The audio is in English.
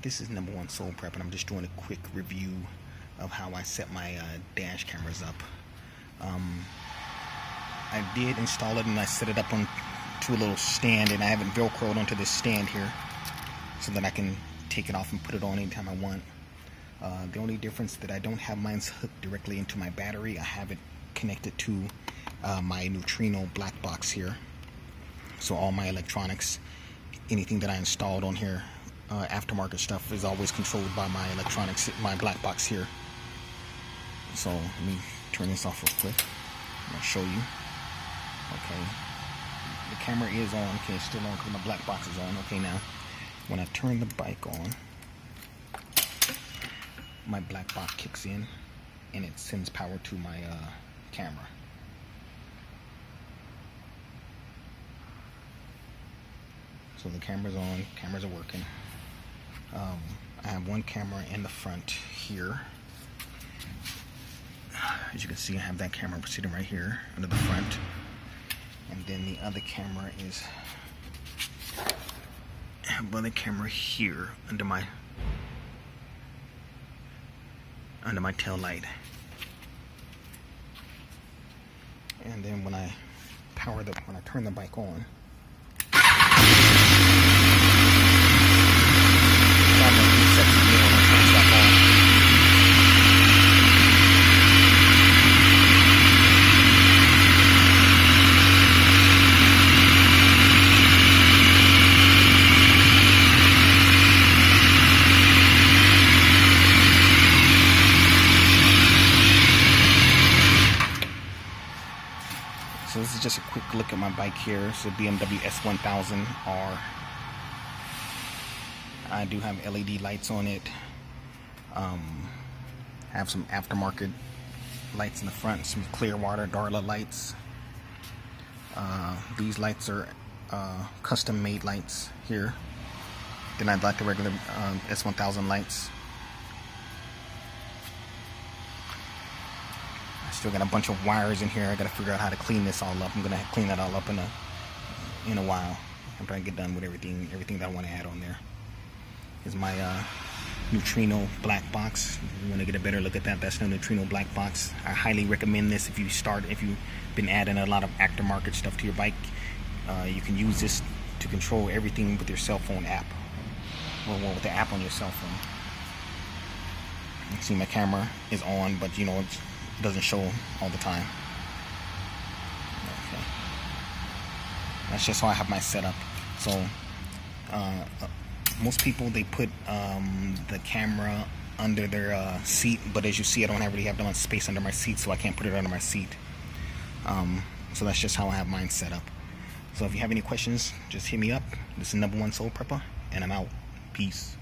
This is Number One Soul Prep, and I'm just doing a quick review of how I set my dash cameras up. I did install it and I set it up on to a little stand, and I have it velcroed onto this stand here so that I can take it off and put it on anytime I want. The only difference that I don't have mine hooked directly into my battery. I have it connected to my neutrino black box here. So all my electronics, anything that I installed on here, aftermarket stuff, is always controlled by my electronics, my black box here. So let me turn this off real quick. I'm gonna show you. Okay, the camera is on. Okay, it's still on because my black box is on. Okay, now when I turn the bike on, my black box kicks in and it sends power to my camera. So the camera's on, cameras are working. I have one camera in the front here. As you can see, I have that camera sitting right here under the front. And then the other camera is, I have another camera here under my tail light. And then when I turn the bike on, so this is just a quick look at my bike here. It's a BMW S1000rr. I do have LED lights on it. I have some aftermarket lights in the front, some Clearwater Darla lights. These lights are custom made lights here. Then I'd like the regular S1000 lights. Still got a bunch of wires in here. I gotta figure out how to clean this all up. I'm gonna clean that all up in a while. I'm trying to get done with everything that I want to add on there. Here's my neutrino black box. If you want to get a better look at that, that's the neutrino black box. I highly recommend this if you've been adding a lot of aftermarket stuff to your bike. You can use this to control everything with your cell phone app. Well, with the app on your cell phone. You can see my camera is on, but you know, it doesn't show all the time. Okay. That's just how I have my setup. So most people, they put the camera under their seat, but as you see, I don't really have enough space under my seat, so I can't put it under my seat. So that's just how I have mine set up. So if you have any questions, just hit me up. This is Number One Soul Prepper, and I'm out. Peace.